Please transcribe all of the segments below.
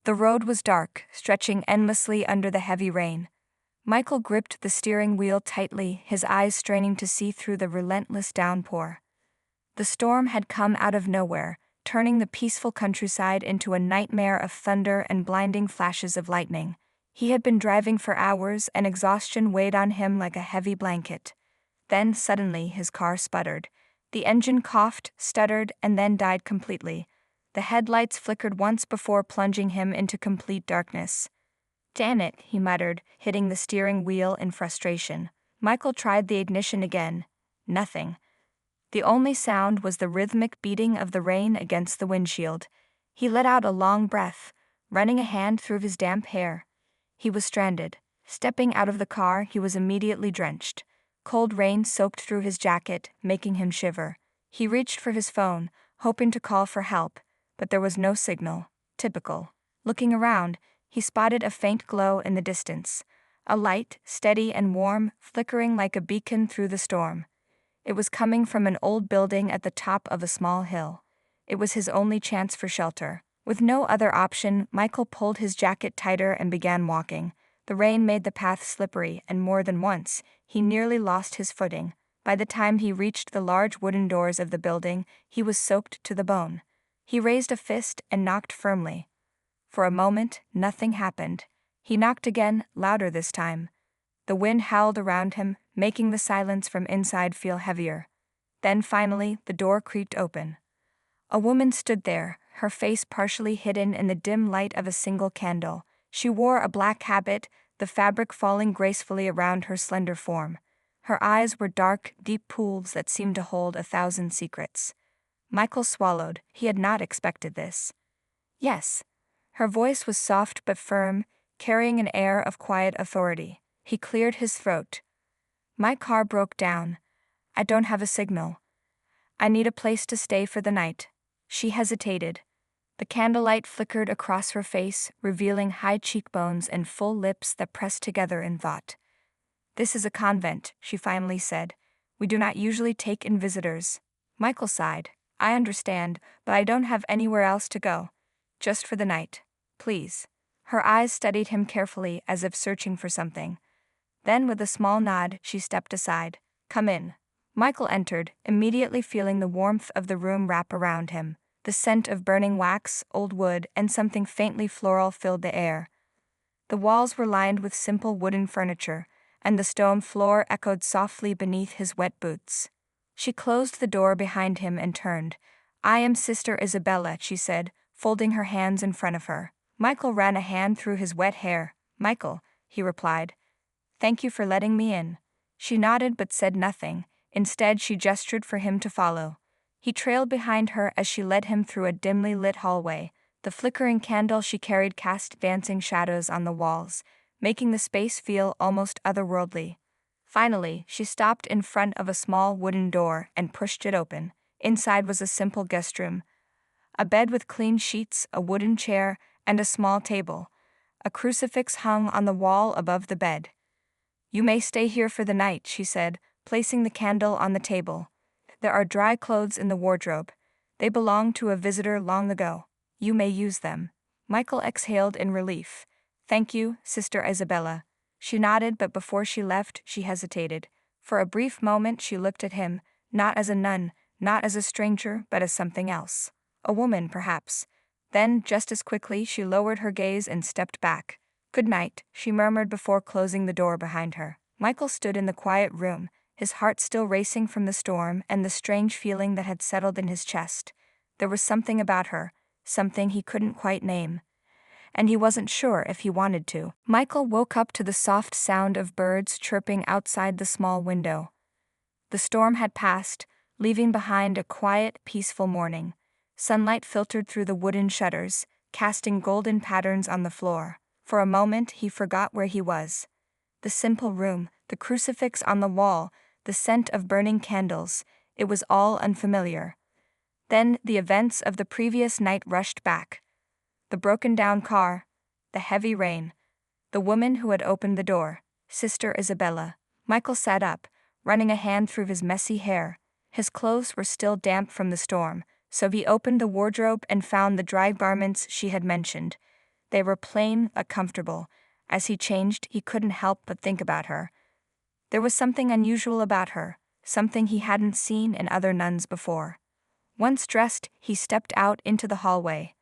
The road was dark, stretching endlessly under the heavy rain. Michael gripped the steering wheel tightly, his eyes straining to see through the relentless downpour. The storm had come out of nowhere, turning the peaceful countryside into a nightmare of thunder and blinding flashes of lightning. He had been driving for hours, and exhaustion weighed on him like a heavy blanket. Then, suddenly, his car sputtered. The engine coughed, stuttered, and then died completely. The headlights flickered once before plunging him into complete darkness. "Damn it," he muttered, hitting the steering wheel in frustration. Michael tried the ignition again. Nothing. The only sound was the rhythmic beating of the rain against the windshield. He let out a long breath, running a hand through his damp hair. He was stranded. Stepping out of the car, he was immediately drenched. Cold rain soaked through his jacket, making him shiver. He reached for his phone, hoping to call for help, but there was no signal. Typical. Looking around, he spotted a faint glow in the distance. A light, steady and warm, flickering like a beacon through the storm. It was coming from an old building at the top of a small hill. It was his only chance for shelter. With no other option, Michael pulled his jacket tighter and began walking. The rain made the path slippery, and more than once, he nearly lost his footing. By the time he reached the large wooden doors of the building, he was soaked to the bone. He raised a fist and knocked firmly. For a moment, nothing happened. He knocked again, louder this time. The wind howled around him, making the silence from inside feel heavier. Then finally, the door creaked open. A woman stood there, her face partially hidden in the dim light of a single candle. She wore a black habit, the fabric falling gracefully around her slender form. Her eyes were dark, deep pools that seemed to hold 1,000 secrets. Michael swallowed. He had not expected this. "Yes." Her voice was soft but firm, carrying an air of quiet authority. He cleared his throat. "My car broke down. I don't have a signal. I need a place to stay for the night." She hesitated. The candlelight flickered across her face, revealing high cheekbones and full lips that pressed together in thought. "This is a convent," she finally said. "We do not usually take in visitors." Michael sighed. "I understand, but I don't have anywhere else to go. Just for the night. Please." Her eyes studied him carefully, as if searching for something. Then, with a small nod, she stepped aside. "Come in." Michael entered, immediately feeling the warmth of the room wrap around him. The scent of burning wax, old wood, and something faintly floral filled the air. The walls were lined with simple wooden furniture, and the stone floor echoed softly beneath his wet boots. She closed the door behind him and turned. "I am Sister Isabella," she said, folding her hands in front of her. Michael ran a hand through his wet hair. "Michael," he replied. "Thank you for letting me in." She nodded but said nothing. Instead, she gestured for him to follow. He trailed behind her as she led him through a dimly lit hallway. The flickering candle she carried cast dancing shadows on the walls, making the space feel almost otherworldly. Finally, she stopped in front of a small wooden door and pushed it open. Inside was a simple guest room. A bed with clean sheets, a wooden chair, and a small table. A crucifix hung on the wall above the bed. "You may stay here for the night," she said, placing the candle on the table. "There are dry clothes in the wardrobe. They belonged to a visitor long ago. You may use them." Michael exhaled in relief. "Thank you, Sister Isabella." She nodded, but before she left, she hesitated. For a brief moment she looked at him, not as a nun, not as a stranger, but as something else. A woman, perhaps. Then, just as quickly, she lowered her gaze and stepped back. "Good night," she murmured before closing the door behind her. Michael stood in the quiet room, his heart still racing from the storm and the strange feeling that had settled in his chest. There was something about her, something he couldn't quite name. And he wasn't sure if he wanted to. Michael woke up to the soft sound of birds chirping outside the small window. The storm had passed, leaving behind a quiet, peaceful morning. Sunlight filtered through the wooden shutters, casting golden patterns on the floor. For a moment, he forgot where he was. The simple room, the crucifix on the wall, the scent of burning candles, it was all unfamiliar. Then the events of the previous night rushed back. The broken-down car, the heavy rain, the woman who had opened the door, Sister Isabella. Michael sat up, running a hand through his messy hair. His clothes were still damp from the storm, so he opened the wardrobe and found the dry garments she had mentioned. They were plain but comfortable. As he changed, he couldn't help but think about her. There was something unusual about her, something he hadn't seen in other nuns before. Once dressed, he stepped out into the hallway.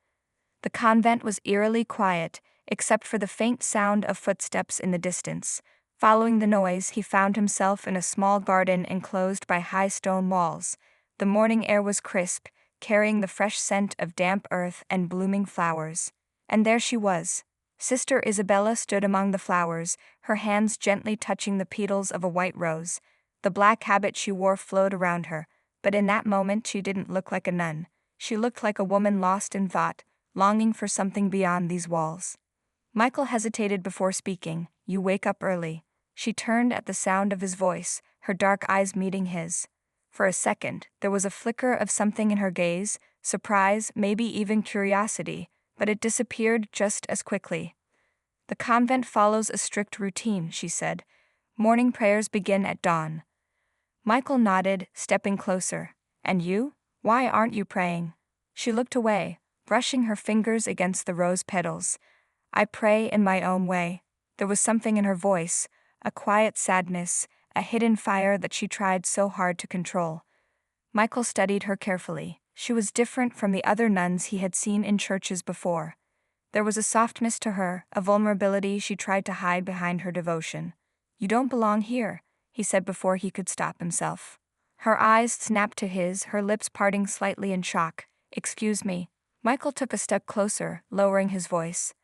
The convent was eerily quiet, except for the faint sound of footsteps in the distance. Following the noise, he found himself in a small garden enclosed by high stone walls. The morning air was crisp, carrying the fresh scent of damp earth and blooming flowers. And there she was. Sister Isabella stood among the flowers, her hands gently touching the petals of a white rose. The black habit she wore flowed around her, but in that moment she didn't look like a nun. She looked like a woman lost in thought, longing for something beyond these walls. Michael hesitated before speaking. "You wake up early." She turned at the sound of his voice, her dark eyes meeting his. For a second, there was a flicker of something in her gaze, surprise, maybe even curiosity, but it disappeared just as quickly. "The convent follows a strict routine," she said. "Morning prayers begin at dawn." Michael nodded, stepping closer. "And you? Why aren't you praying?" She looked away, brushing her fingers against the rose petals. "I pray in my own way." There was something in her voice, a quiet sadness, a hidden fire that she tried so hard to control. Michael studied her carefully. She was different from the other nuns he had seen in churches before. There was a softness to her, a vulnerability she tried to hide behind her devotion. "You don't belong here," he said before he could stop himself. Her eyes snapped to his, her lips parting slightly in shock. "Excuse me." Michael took a step closer, lowering his voice.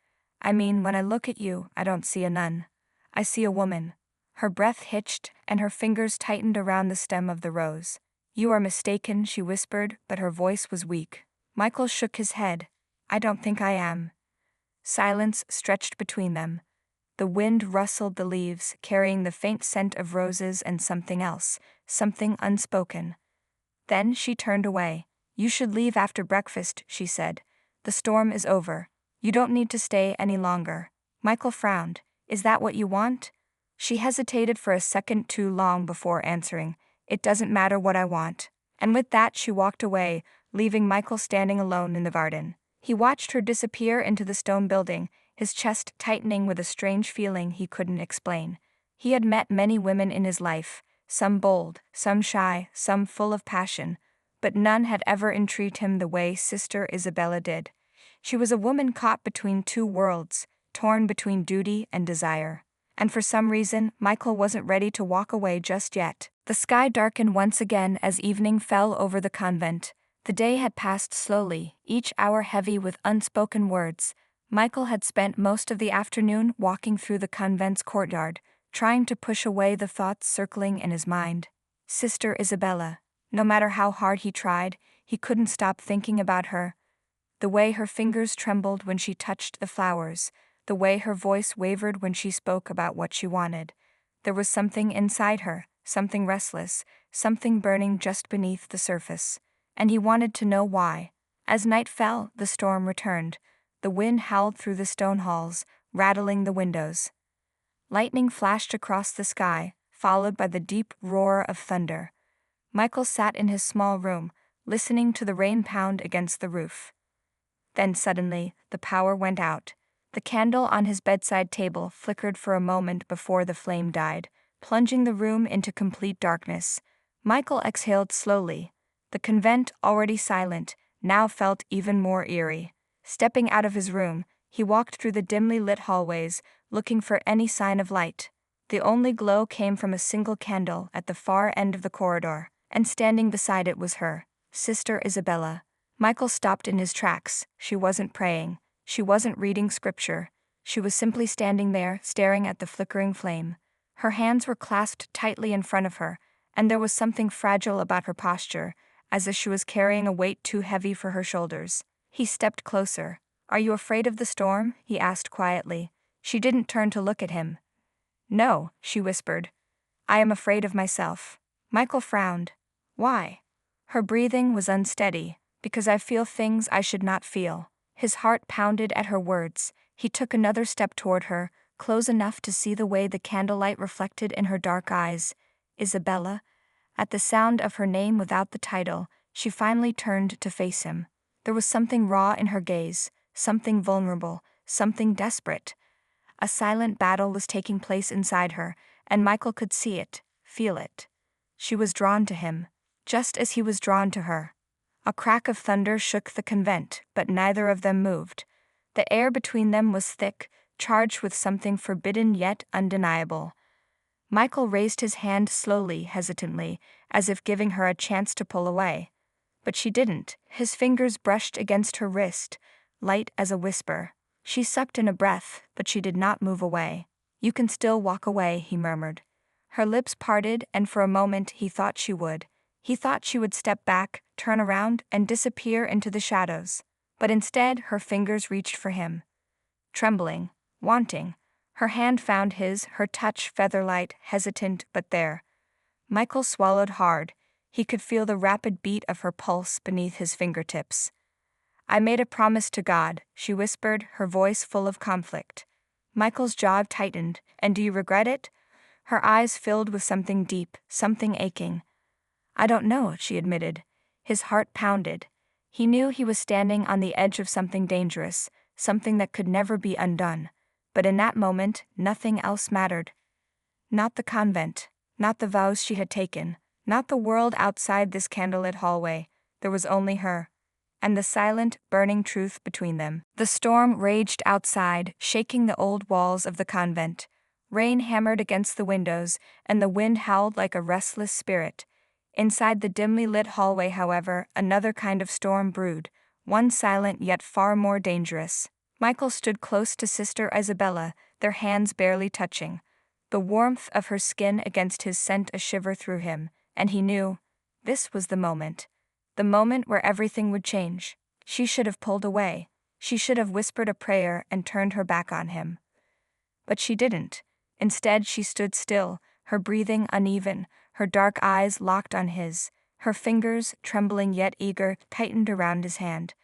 "I mean, when I look at you, I don't see a nun. I see a woman." Her breath hitched, and her fingers tightened around the stem of the rose. "You are mistaken," she whispered, but her voice was weak. Michael shook his head. "I don't think I am." Silence stretched between them. The wind rustled the leaves, carrying the faint scent of roses and something else, something unspoken. Then she turned away. "You should leave after breakfast," she said. "The storm is over. You don't need to stay any longer." Michael frowned. "Is that what you want?" She hesitated for a second too long before answering. "It doesn't matter what I want." And with that she walked away, leaving Michael standing alone in the garden. He watched her disappear into the stone building, his chest tightening with a strange feeling he couldn't explain. He had met many women in his life, some bold, some shy, some full of passion, but none had ever intrigued him the way Sister Isabella did. She was a woman caught between two worlds, torn between duty and desire. And for some reason, Michael wasn't ready to walk away just yet. The sky darkened once again as evening fell over the convent. The day had passed slowly, each hour heavy with unspoken words. Michael had spent most of the afternoon walking through the convent's courtyard, trying to push away the thoughts circling in his mind. Sister Isabella. No matter how hard he tried, he couldn't stop thinking about her. The way her fingers trembled when she touched the flowers, the way her voice wavered when she spoke about what she wanted. There was something inside her, something restless, something burning just beneath the surface. And he wanted to know why. As night fell, the storm returned. The wind howled through the stone halls, rattling the windows. Lightning flashed across the sky, followed by the deep roar of thunder. Michael sat in his small room, listening to the rain pound against the roof. Then suddenly, the power went out. The candle on his bedside table flickered for a moment before the flame died, plunging the room into complete darkness. Michael exhaled slowly. The convent, already silent, now felt even more eerie. Stepping out of his room, he walked through the dimly lit hallways, looking for any sign of light. The only glow came from a single candle at the far end of the corridor, and standing beside it was her, Sister Isabella. Michael stopped in his tracks. She wasn't praying. She wasn't reading scripture. She was simply standing there, staring at the flickering flame. Her hands were clasped tightly in front of her, and there was something fragile about her posture, as if she was carrying a weight too heavy for her shoulders. He stepped closer. "Are you afraid of the storm?" he asked quietly. She didn't turn to look at him. "No," she whispered. "I am afraid of myself." Michael frowned. "Why?" Her breathing was unsteady. "Because I feel things I should not feel." His heart pounded at her words. He took another step toward her, close enough to see the way the candlelight reflected in her dark eyes. "Isabella?" At the sound of her name without the title, she finally turned to face him. There was something raw in her gaze, something vulnerable, something desperate. A silent battle was taking place inside her, and Michael could see it, feel it. She was drawn to him, just as he was drawn to her. A crack of thunder shook the convent, but neither of them moved. The air between them was thick, charged with something forbidden yet undeniable. Michael raised his hand slowly, hesitantly, as if giving her a chance to pull away. But she didn't. His fingers brushed against her wrist, light as a whisper. She sucked in a breath, but she did not move away. "You can still walk away," he murmured. Her lips parted, and for a moment he thought she would. He thought she would step back, turn around, and disappear into the shadows. But instead, her fingers reached for him. Trembling, wanting, her hand found his, her touch feather-light, hesitant but there. Michael swallowed hard. He could feel the rapid beat of her pulse beneath his fingertips. "I made a promise to God," she whispered, her voice full of conflict. Michael's jaw tightened. "And do you regret it?" Her eyes filled with something deep, something aching. "I don't know," she admitted. His heart pounded. He knew he was standing on the edge of something dangerous, something that could never be undone. But in that moment, nothing else mattered. Not the convent, not the vows she had taken, not the world outside this candlelit hallway. There was only her. And the silent, burning truth between them. The storm raged outside, shaking the old walls of the convent. Rain hammered against the windows, and the wind howled like a restless spirit. Inside the dimly lit hallway, however, another kind of storm brewed, one silent yet far more dangerous. Michael stood close to Sister Isabella, their hands barely touching. The warmth of her skin against his sent a shiver through him, and he knew this was the moment. The moment where everything would change. She should have pulled away. She should have whispered a prayer and turned her back on him. But she didn't. Instead, she stood still, her breathing uneven, her dark eyes locked on his. Her fingers, trembling yet eager, tightened around his hand.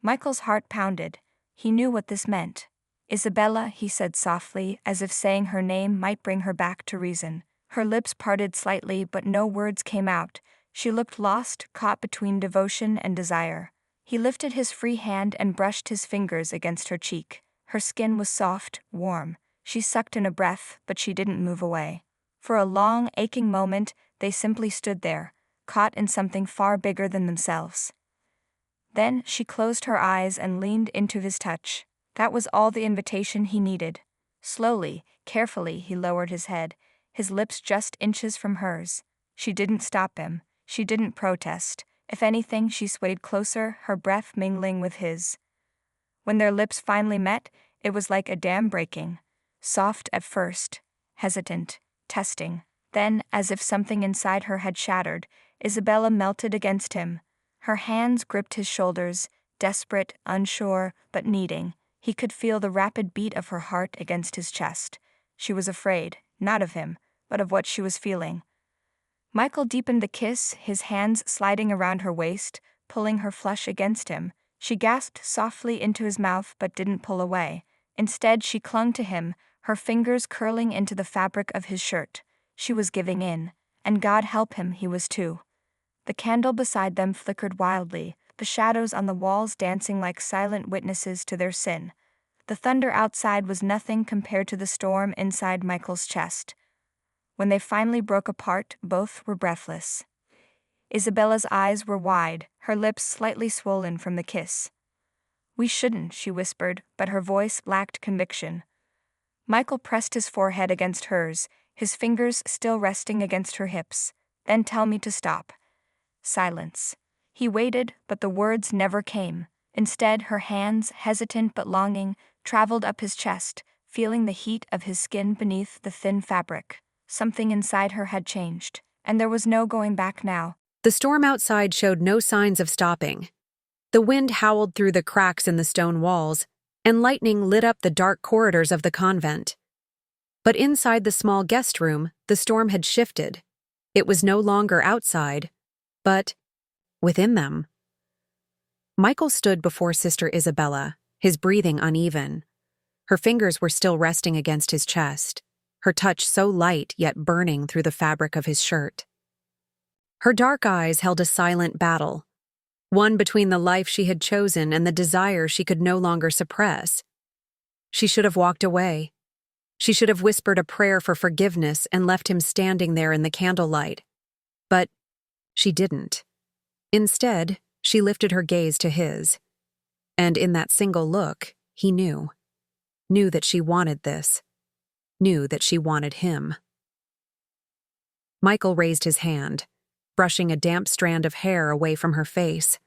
Michael's heart pounded. He knew what this meant. "Isabella," he said softly, as if saying her name might bring her back to reason. Her lips parted slightly, but no words came out. She looked lost, caught between devotion and desire. He lifted his free hand and brushed his fingers against her cheek. Her skin was soft, warm. She sucked in a breath, but she didn't move away. For a long, aching moment, they simply stood there, caught in something far bigger than themselves. Then she closed her eyes and leaned into his touch. That was all the invitation he needed. Slowly, carefully, he lowered his head, his lips just inches from hers. She didn't stop him. She didn't protest. If anything, she swayed closer, her breath mingling with his. When their lips finally met, it was like a dam breaking. Soft at first, hesitant, testing. Then, as if something inside her had shattered, Isabella melted against him. Her hands gripped his shoulders, desperate, unsure, but needing. He could feel the rapid beat of her heart against his chest. She was afraid, not of him, but of what she was feeling. Michael deepened the kiss, his hands sliding around her waist, pulling her flush against him. She gasped softly into his mouth but didn't pull away. Instead, she clung to him, her fingers curling into the fabric of his shirt. She was giving in, and God help him, he was too. The candle beside them flickered wildly, the shadows on the walls dancing like silent witnesses to their sin. The thunder outside was nothing compared to the storm inside Michael's chest. When they finally broke apart, both were breathless. Isabella's eyes were wide, her lips slightly swollen from the kiss. "We shouldn't," she whispered, but her voice lacked conviction. Michael pressed his forehead against hers, his fingers still resting against her hips. "Then tell me to stop." Silence. He waited, but the words never came. Instead, her hands, hesitant but longing, traveled up his chest, feeling the heat of his skin beneath the thin fabric. Something inside her had changed, and there was no going back now. The storm outside showed no signs of stopping. The wind howled through the cracks in the stone walls, and lightning lit up the dark corridors of the convent. But inside the small guest room, the storm had shifted. It was no longer outside, but within them. Michael stood before Sister Isabella, his breathing uneven. Her fingers were still resting against his chest, her touch so light yet burning through the fabric of his shirt. Her dark eyes held a silent battle, one between the life she had chosen and the desire she could no longer suppress. She should have walked away. She should have whispered a prayer for forgiveness and left him standing there in the candlelight. But she didn't. Instead, she lifted her gaze to his. And in that single look, he knew. Knew that she wanted this. Knew that she wanted him. Michael raised his hand, brushing a damp strand of hair away from her face.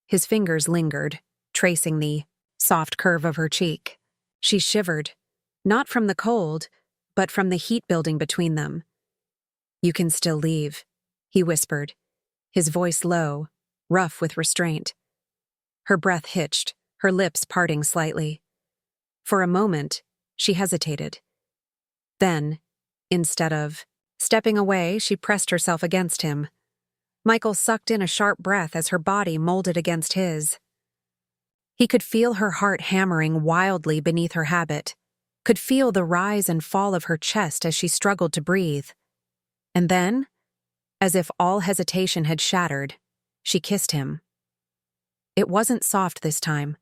His fingers lingered, tracing the soft curve of her cheek. She shivered, not from the cold, but from the heat building between them. "You can still leave," he whispered, his voice low, rough with restraint. Her breath hitched, her lips parting slightly. For a moment, she hesitated. Then, instead of stepping away, she pressed herself against him. Michael sucked in a sharp breath as her body molded against his. He could feel her heart hammering wildly beneath her habit, could feel the rise and fall of her chest as she struggled to breathe. And then, as if all hesitation had shattered, she kissed him. It wasn't soft this time.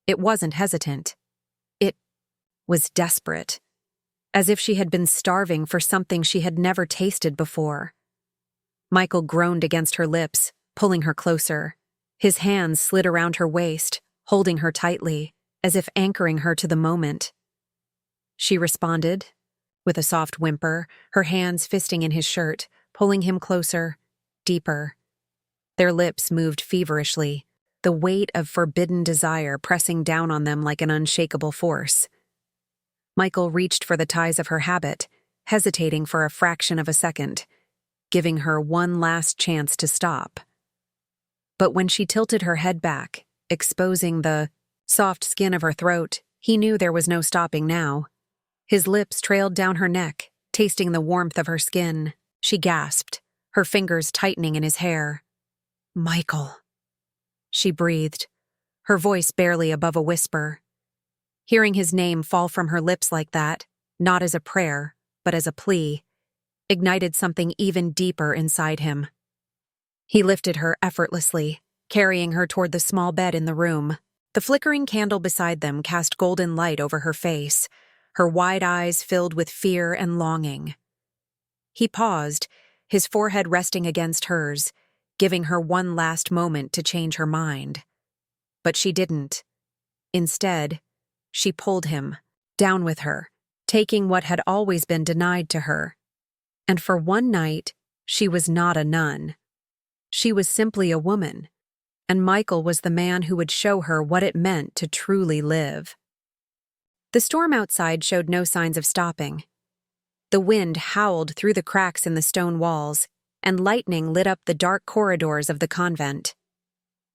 It wasn't hesitant. It was desperate, as if she had been starving for something she had never tasted before. Michael groaned against her lips, pulling her closer. His hands slid around her waist, holding her tightly, as if anchoring her to the moment. She responded, with a soft whimper, her hands fisting in his shirt, pulling him closer, deeper. Their lips moved feverishly, the weight of forbidden desire pressing down on them like an unshakable force. Michael reached for the ties of her habit, hesitating for a fraction of a second, giving her one last chance to stop. But when she tilted her head back, exposing the soft skin of her throat, he knew there was no stopping now. His lips trailed down her neck, tasting the warmth of her skin. She gasped, her fingers tightening in his hair. "Michael," she breathed, her voice barely above a whisper. Hearing his name fall from her lips like that, not as a prayer, but as a plea, ignited something even deeper inside him. He lifted her effortlessly, carrying her toward the small bed in the room. The flickering candle beside them cast golden light over her face, her wide eyes filled with fear and longing. He paused, his forehead resting against hers, giving her one last moment to change her mind. But she didn't. Instead, she pulled him, down with her, taking what had always been denied to her. And for one night, she was not a nun. She was simply a woman, and Michael was the man who would show her what it meant to truly live. The storm outside showed no signs of stopping. The wind howled through the cracks in the stone walls, and lightning lit up the dark corridors of the convent.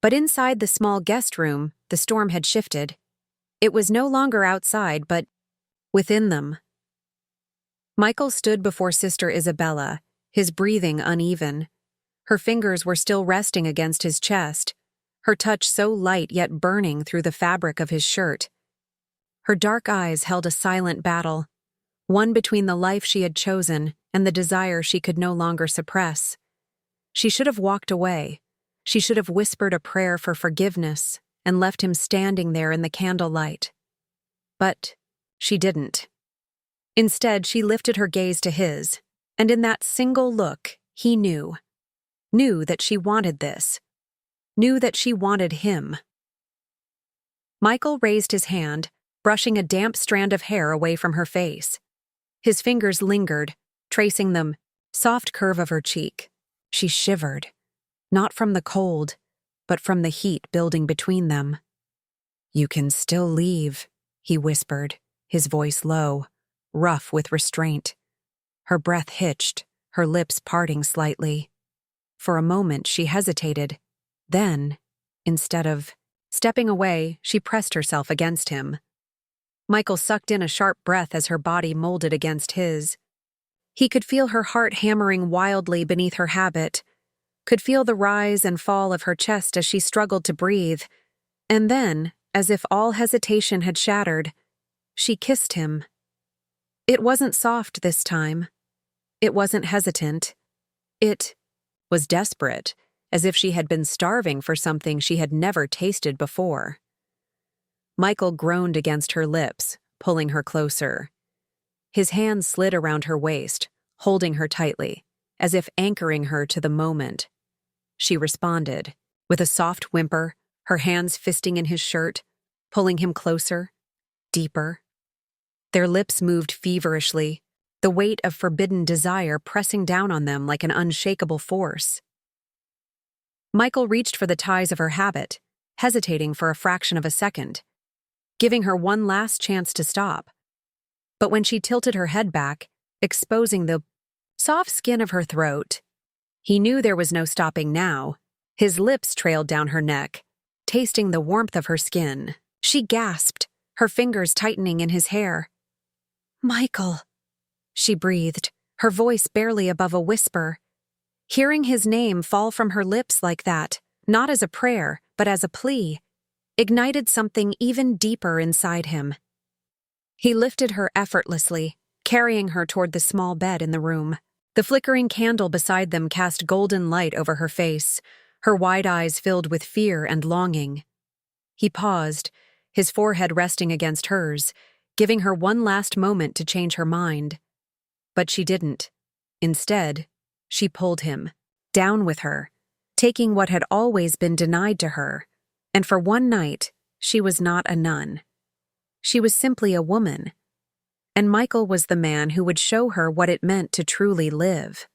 But inside the small guest room, the storm had shifted. It was no longer outside, but within them. Michael stood before Sister Isabella, his breathing uneven. Her fingers were still resting against his chest, her touch so light yet burning through the fabric of his shirt. Her dark eyes held a silent battle, one between the life she had chosen and the desire she could no longer suppress. She should have walked away. She should have whispered a prayer for forgiveness and left him standing there in the candlelight. But she didn't. Instead, she lifted her gaze to his, and in that single look, he knew that she wanted this, knew that she wanted him. Michael raised his hand, brushing a damp strand of hair away from her face. His fingers lingered, tracing the soft curve of her cheek. She shivered, not from the cold, but from the heat building between them. "You can still leave," he whispered, his voice low, rough with restraint. Her breath hitched, her lips parting slightly. For a moment she hesitated. Then, instead of stepping away, she pressed herself against him. Michael sucked in a sharp breath as her body molded against his. He could feel her heart hammering wildly beneath her habit, could feel the rise and fall of her chest as she struggled to breathe. And then, as if all hesitation had shattered, she kissed him. It wasn't soft this time. It wasn't hesitant. It was desperate, as if she had been starving for something she had never tasted before. Michael groaned against her lips, pulling her closer. His hands slid around her waist, holding her tightly, as if anchoring her to the moment. She responded, with a soft whimper, her hands fisting in his shirt, pulling him closer, deeper. Their lips moved feverishly, the weight of forbidden desire pressing down on them like an unshakable force. Michael reached for the ties of her habit, hesitating for a fraction of a second, giving her one last chance to stop. But when she tilted her head back, exposing the soft skin of her throat, he knew there was no stopping now. His lips trailed down her neck, tasting the warmth of her skin. She gasped, her fingers tightening in his hair. "Michael," she breathed, her voice barely above a whisper. Hearing his name fall from her lips like that, not as a prayer, but as a plea, ignited something even deeper inside him. He lifted her effortlessly, carrying her toward the small bed in the room. The flickering candle beside them cast golden light over her face, her wide eyes filled with fear and longing. He paused, his forehead resting against hers, giving her one last moment to change her mind. But she didn't. Instead, she pulled him, down with her, taking what had always been denied to her. And for one night, she was not a nun. She was simply a woman. And Michael was the man who would show her what it meant to truly live.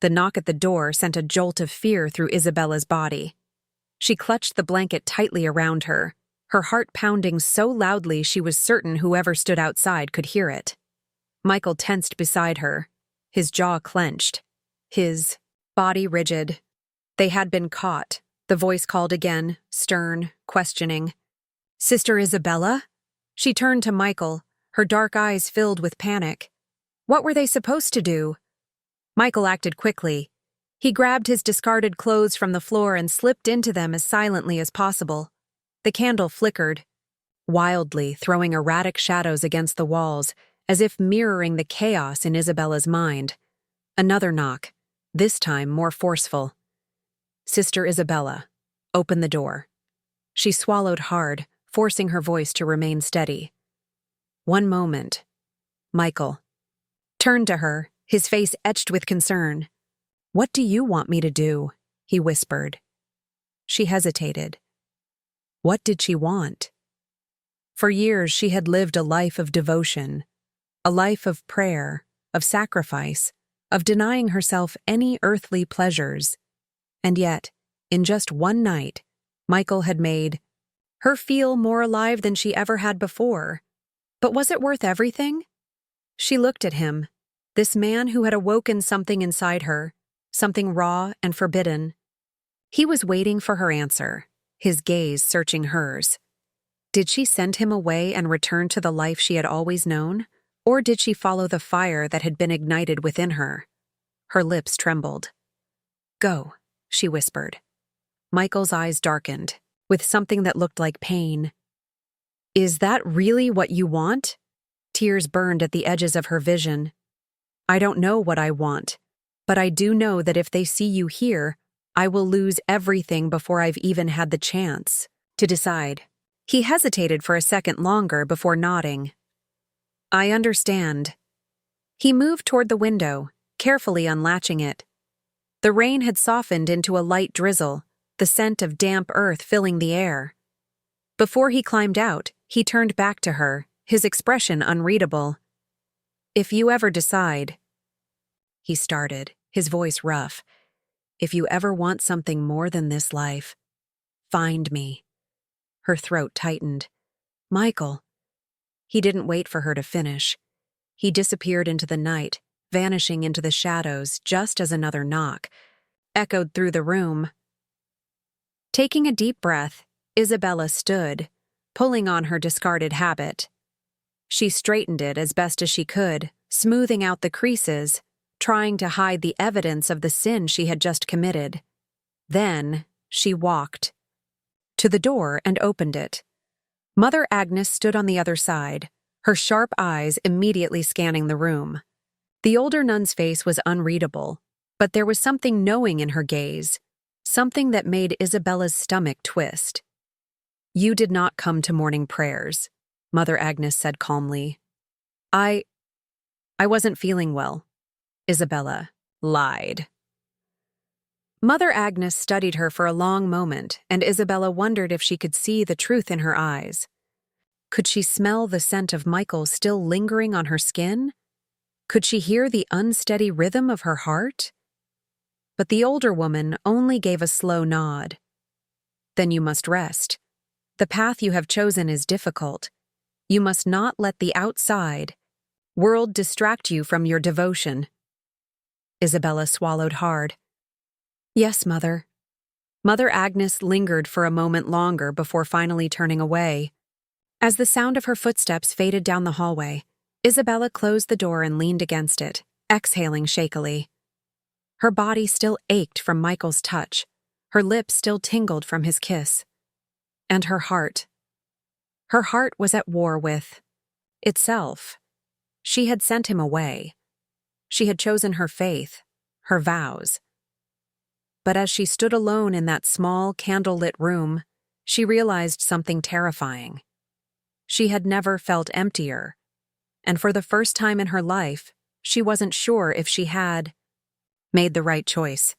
The knock at the door sent a jolt of fear through Isabella's body. She clutched the blanket tightly around her, her heart pounding so loudly she was certain whoever stood outside could hear it. Michael tensed beside her, his jaw clenched, his body rigid. They had been caught. The voice called again, stern, questioning. "Sister Isabella?" She turned to Michael, her dark eyes filled with panic. What were they supposed to do? Michael acted quickly. He grabbed his discarded clothes from the floor and slipped into them as silently as possible. The candle flickered, wildly throwing erratic shadows against the walls, as if mirroring the chaos in Isabella's mind. Another knock, this time more forceful. "Sister Isabella, open the door." She swallowed hard, forcing her voice to remain steady. "One moment." Michael turned to her, his face etched with concern. "What do you want me to do?" he whispered. She hesitated. What did she want? For years she had lived a life of devotion, a life of prayer, of sacrifice, of denying herself any earthly pleasures. And yet, in just one night, Michael had made her feel more alive than she ever had before. But was it worth everything? She looked at him, this man who had awoken something inside her, something raw and forbidden. He was waiting for her answer, his gaze searching hers. Did she send him away and return to the life she had always known? Or did she follow the fire that had been ignited within her? Her lips trembled. "Go," she whispered. Michael's eyes darkened, with something that looked like pain. "Is that really what you want?" Tears burned at the edges of her vision. "I don't know what I want, but I do know that if they see you here, I will lose everything before I've even had the chance to decide." He hesitated for a second longer before nodding. "I understand." He moved toward the window, carefully unlatching it. The rain had softened into a light drizzle, the scent of damp earth filling the air. Before he climbed out, he turned back to her, his expression unreadable. "If you ever decide," he started, his voice rough, "if you ever want something more than this life, find me." Her throat tightened. "Michael." He didn't wait for her to finish. He disappeared into the night, vanishing into the shadows just as another knock echoed through the room. Taking a deep breath, Isabella stood, pulling on her discarded habit. She straightened it as best as she could, smoothing out the creases, trying to hide the evidence of the sin she had just committed. Then she walked to the door and opened it. Mother Agnes stood on the other side, her sharp eyes immediately scanning the room. The older nun's face was unreadable, but there was something knowing in her gaze, something that made Isabella's stomach twist. "You did not come to morning prayers," Mother Agnes said calmly. I wasn't feeling well. Isabella lied. Mother Agnes studied her for a long moment, and Isabella wondered if she could see the truth in her eyes. Could she smell the scent of Michael still lingering on her skin? Could she hear the unsteady rhythm of her heart? But the older woman only gave a slow nod. Then you must rest. The path you have chosen is difficult. You must not let the outside world distract you from your devotion. Isabella swallowed hard. Yes, Mother. Mother Agnes lingered for a moment longer before finally turning away. As the sound of her footsteps faded down the hallway, Isabella closed the door and leaned against it, exhaling shakily. Her body still ached from Michael's touch, her lips still tingled from his kiss. And her heart. Her heart was at war with itself. She had sent him away. She had chosen her faith, her vows. But as she stood alone in that small, candle-lit room, she realized something terrifying. She had never felt emptier, and for the first time in her life, she wasn't sure if she had made the right choice.